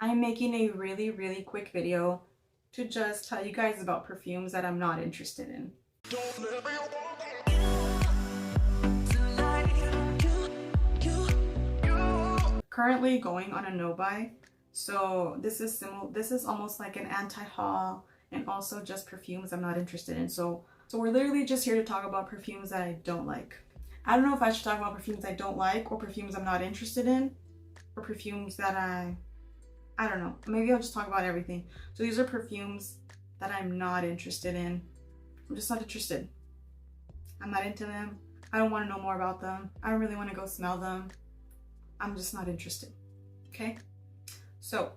I'm making a really quick video to just tell you guys about perfumes that I'm not interested in. Currently going on a no buy, so this is almost like an anti-haul and also just perfumes I'm not interested in. So we're literally just here to talk about perfumes that I don't like. I don't know if I should talk about perfumes I don't like or perfumes I'm not interested in or perfumes that I don't know. Maybe I'll just talk about everything. So these are perfumes that I'm not interested in. I'm just not interested. I'm not into them. I don't want to know more about them. I don't really want to go smell them. I'm just not interested. Okay? So,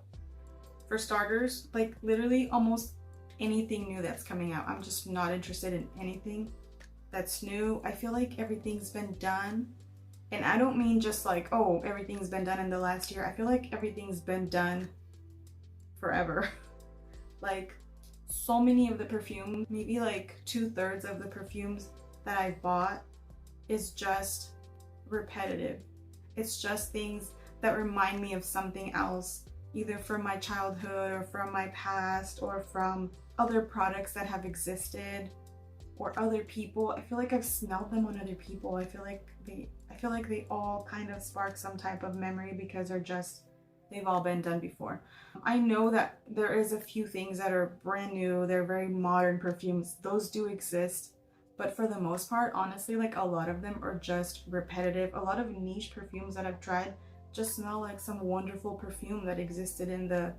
for starters, like literally almost anything new that's coming out, I'm just not interested in anything that's new. I feel like everything's been done. And I don't mean just like, oh, everything's been done in the last year. I feel like everything's been done forever. Like so many of the perfume, maybe like 2/3 of the perfumes that I bought is just repetitive. It's just things that remind me of something else, either from my childhood or from my past or from other products that have existed or other people. I feel like I've smelled them on other people. I feel like they all kind of spark some type of memory because they've all been done before. I know that there is a few things that are brand new, they're very modern perfumes. Those do exist. But for the most part, honestly, like a lot of them are just repetitive. A lot of niche perfumes that I've tried just smell like some wonderful perfume that existed in the,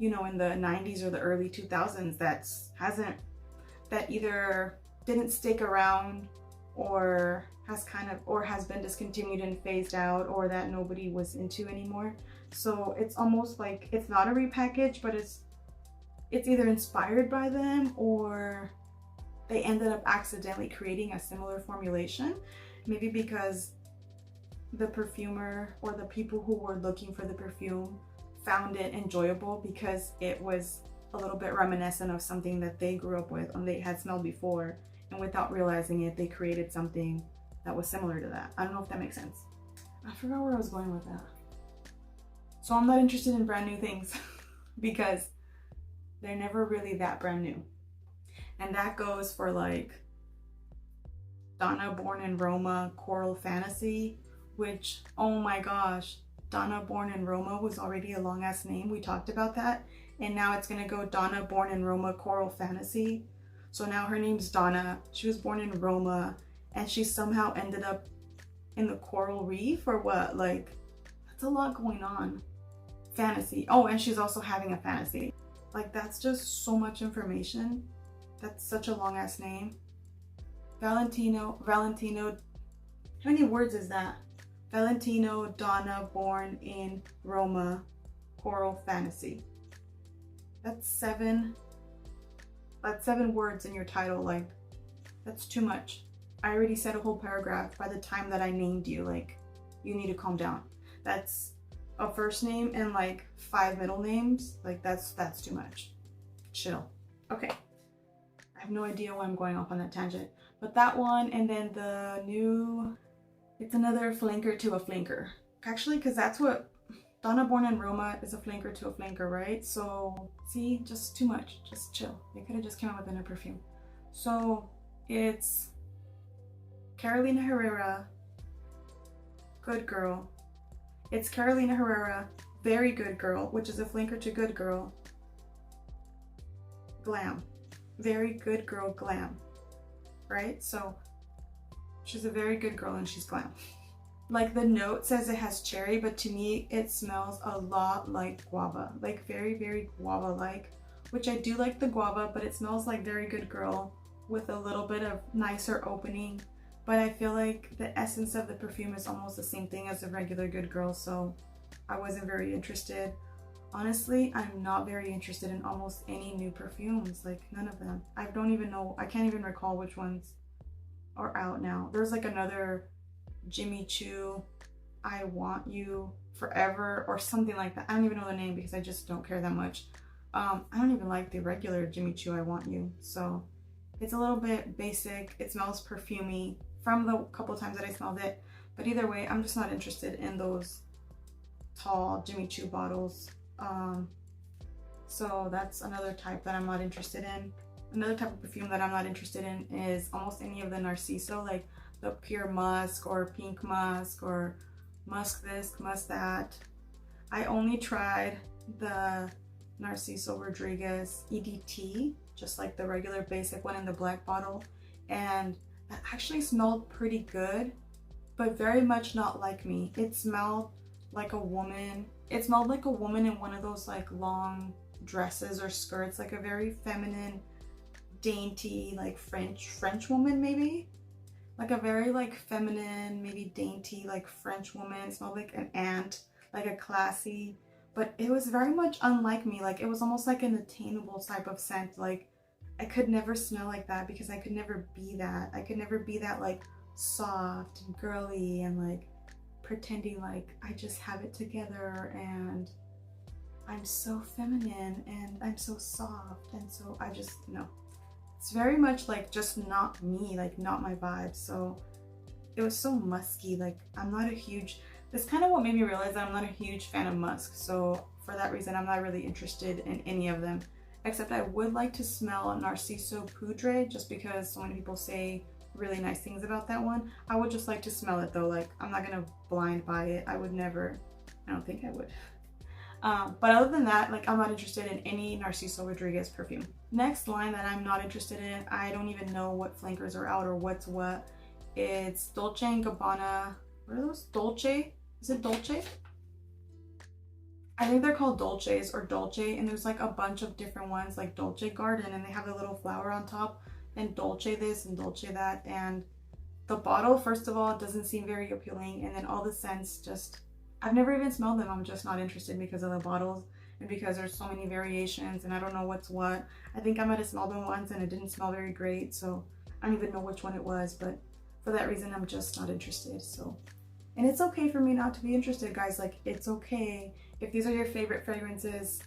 in the 90s or the early 2000s that either didn't stick around or has been discontinued and phased out, or that nobody was into anymore. So it's almost like it's not a repackage, but it's either inspired by them or they ended up accidentally creating a similar formulation, maybe because the perfumer or the people who were looking for the perfume found it enjoyable because it was a little bit reminiscent of something that they grew up with and they had smelled before, and without realizing it, they created something that was similar to that. I don't know if that makes sense. I forgot where I was going with that. So I'm not interested in brand new things because they're never really that brand new. And that goes for like Donna Born in Roma Coral Fantasy, which, oh my gosh, Donna Born in Roma was already a long ass name. We talked about that. And now it's gonna go Donna Born in Roma Coral Fantasy. So now her name's Donna. She was born in Roma and she somehow ended up in the coral reef or what? Like, that's a lot going on. Fantasy. Oh, and she's also having a fantasy. Like, that's just so much information. That's such a long ass name. Valentino, how many words is that? Valentino Donna Born in Roma Coral Fantasy. That's seven words in your title. Like, that's too much. I already said a whole paragraph by the time that I named you. Like, you need to calm down. That's a first name and like 5 middle names. Like, that's too much. Chill. Okay. I have no idea why I'm going off on that tangent, but that one, and then the new, it's another flanker to a flanker. Actually, because that's what Donna Born in Roma is, a flanker to a flanker, right? So see, just too much, just chill. They could have just come out with a new perfume. So it's Carolina Herrera, Good Girl. It's Carolina Herrera, Very Good Girl, which is a flanker to Good Girl, Glam. Very Good Girl Glam, right? So she's a very good girl and she's glam. Like, the note says it has cherry, but to me it smells a lot like guava, like very guava like, which I do like the guava, but it smells like Very Good Girl with a little bit of nicer opening. But I feel like the essence of the perfume is almost the same thing as a regular Good Girl, so I wasn't very interested. Honestly, I'm not very interested in almost any new perfumes, like none of them. I don't even know, I can't even recall which ones are out now. There's like another Jimmy Choo, I Want You Forever or something like that. I don't even know the name because I just don't care that much. I don't even like the regular Jimmy Choo I Want You, so it's a little bit basic. It smells perfumey from the couple times that I smelled it, but either way, I'm just not interested in those tall Jimmy Choo bottles. So that's another type that I'm not interested in. Another type of perfume that I'm not interested in is almost any of the Narciso, like the pure musk or pink musk or musk this, musk that. I only tried the Narciso Rodriguez EDT, just like the regular basic one in the black bottle, and that actually smelled pretty good, but very much not like me. It smelled like a woman. It smelled like a woman in one of those like long dresses or skirts, like a very feminine, dainty, like French woman maybe. Like a very like feminine, maybe dainty, like French woman. It smelled like an aunt, like a classy, but it was very much unlike me. Like it was almost like an attainable type of scent. Like I could never smell like that because I could never be that. I could never be that like soft and girly and like pretending like I just have it together and I'm so feminine and I'm so soft, and so I just, no. It's very much like just not me, like not my vibe. So it was so musky. Like I'm not a huge, that's kind of what made me realize that I'm not a huge fan of musk. So for that reason, I'm not really interested in any of them, except I would like to smell Narciso Poudre just because so many people say really nice things about that one. I would just like to smell it though. Like I'm not gonna blind buy it. I would never, I don't think I would. But other than that, like I'm not interested in any Narciso Rodriguez perfume. Next line that I'm not interested in, I don't even know what flankers are out or what's what. It's Dolce & Gabbana. What are those? Dolce? Is it Dolce? I think they're called Dolces or Dolce, and there's like a bunch of different ones, like Dolce Garden, and they have a little flower on top, and Dolce this and Dolce that, and the bottle, first of all, doesn't seem very appealing, and then all the scents just, I've never even smelled them. I'm just not interested because of the bottles and because there's so many variations and I don't know what's what. I think I might have smelled them once and it didn't smell very great, so I don't even know which one it was, but for that reason, I'm just not interested. So, and it's okay for me not to be interested, guys. Like, it's okay. If these are your favorite fragrances,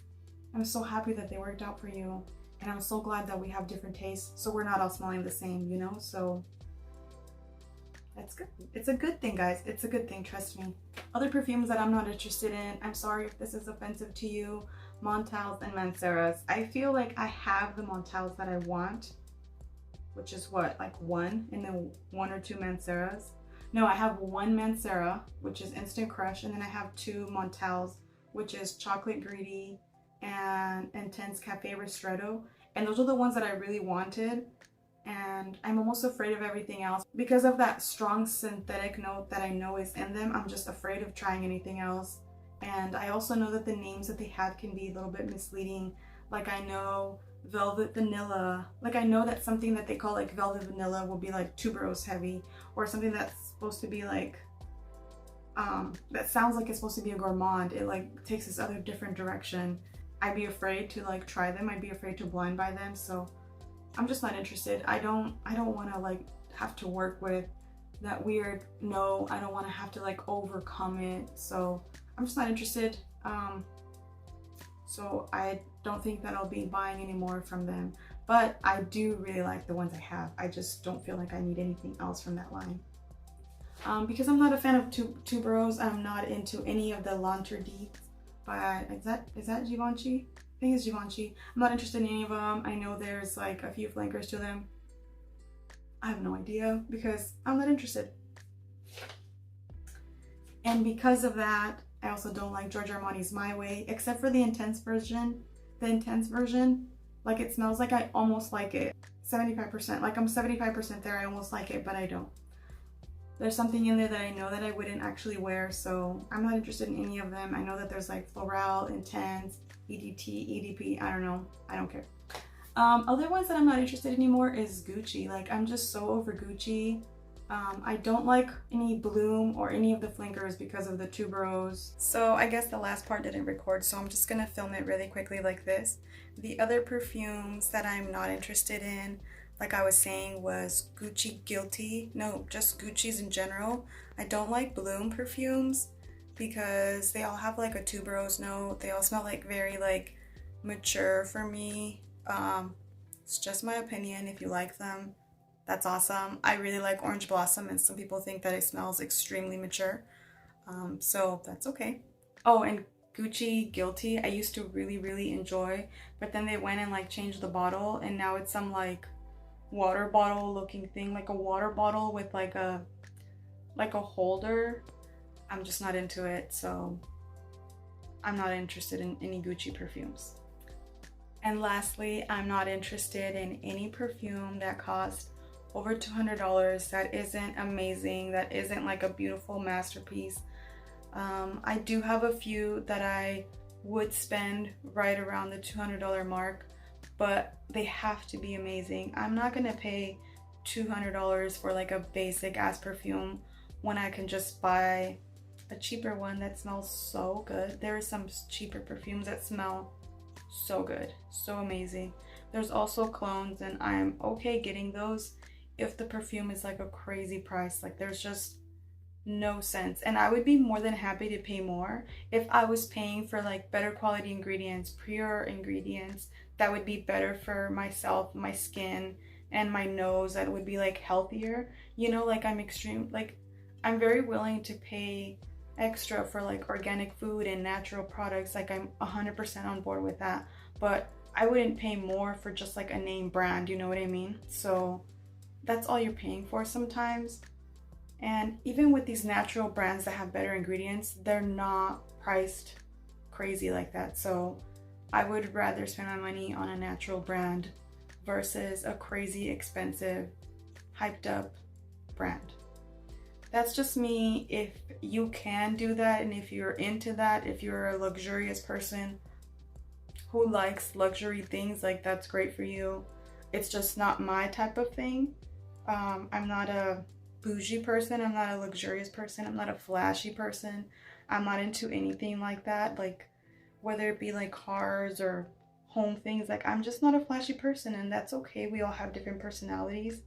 I'm so happy that they worked out for you. And I'm so glad that we have different tastes, so we're not all smelling the same, you know? So that's good. It's a good thing, guys. It's a good thing, trust me. Other perfumes that I'm not interested in, I'm sorry if this is offensive to you, Montales and Manceras. I feel like I have the Montales that I want, which is what, like one, and then one or two Manceras. No, I have one Mancera, which is Instant Crush, and then I have two Montales, which is Chocolate Greedy and Intense Cafe Ristretto. And those are the ones that I really wanted. And I'm almost afraid of everything else because of that strong synthetic note that I know is in them. I'm just afraid of trying anything else. And I also know that the names that they have can be a little bit misleading. Like I know Velvet Vanilla, like I know that something that they call like Velvet Vanilla will be like tuberose heavy, or something that's supposed to be like that sounds like it's supposed to be a gourmand. It like takes this other different direction. I'd be afraid to like try them. I'd be afraid to blind buy them. So I'm just not interested. I don't want to like have to work with that weird no. I don't want to have to like overcome it. So I'm just not interested. So I don't think that I'll be buying any more from them. But I do really like the ones I have. I just don't feel like I need anything else from that line. Because I'm not a fan of tuberose, I'm not into any of the L'Interdit by, is that Givenchy? I think it's Givenchy. I'm not interested in any of them. I know there's like a few flankers to them. I have no idea because I'm not interested. And because of that, I also don't like Giorgio Armani's My Way, except for the intense version. The intense version, like it smells like I almost like it. 75%, like I'm 75% there, I almost like it, but I don't. There's something in there that I know that I wouldn't actually wear, so I'm not interested in any of them. I know that there's like Floral, Intense, EDT, EDP, I don't know, I don't care. Other ones that I'm not interested in anymore is Gucci. Like I'm just so over Gucci. I don't like any Bloom or any of the flankers because of the tuberose. So I guess the last part didn't record, so I'm just gonna film it really quickly like this. The other perfumes that I'm not interested in, like I was saying, was Gucci Guilty. No, just Gucci's in general. I don't like Bloom perfumes because they all have like a tuberose note. They all smell like very like mature for me. It's just my opinion. If you like them, that's awesome. I really like Orange Blossom, and some people think that it smells extremely mature. So that's okay. Oh, and Gucci Guilty I used to really enjoy, but then they went and like changed the bottle, and now it's some like water bottle looking thing, like a water bottle with like a holder. I'm just not into it, so I'm not interested in any Gucci perfumes. And lastly, I'm not interested in any perfume that costs over $200 that isn't amazing, that isn't like a beautiful masterpiece. I do have a few that I would spend right around the $200 mark, but they have to be amazing. I'm not gonna pay $200 for like a basic ass perfume when I can just buy a cheaper one that smells so good. There are some cheaper perfumes that smell so good, so amazing. There's also clones, and I'm okay getting those if the perfume is like a crazy price. Like there's just no sense, and I would be more than happy to pay more if I was paying for like better quality ingredients, pure ingredients that would be better for myself, my skin, and my nose, that would be like healthier, you know. Like I'm very willing to pay extra for like organic food and natural products. Like I'm 100% on board with that, but I wouldn't pay more for just like a name brand, you know what I mean? So that's all you're paying for sometimes. And even with these natural brands that have better ingredients, they're not priced crazy like that. So I would rather spend my money on a natural brand versus a crazy expensive hyped up brand. That's just me. If you can do that, and if you're into that, if you're a luxurious person who likes luxury things, like that's great for you. It's just not my type of thing. I'm not a bougie person. I'm not a luxurious person. I'm not a flashy person. I'm not into anything like that. Like whether it be like cars or home things, like I'm just not a flashy person, and that's okay. We all have different personalities.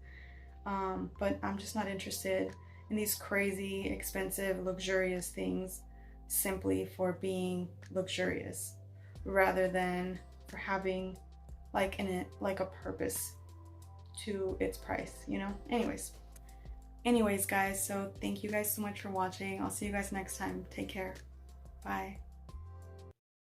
But I'm just not interested in these crazy, expensive, luxurious things simply for being luxurious, rather than for having like a purpose to its price, you know? Anyways guys, so thank you guys so much for watching. I'll see you guys next time. Take care. Bye.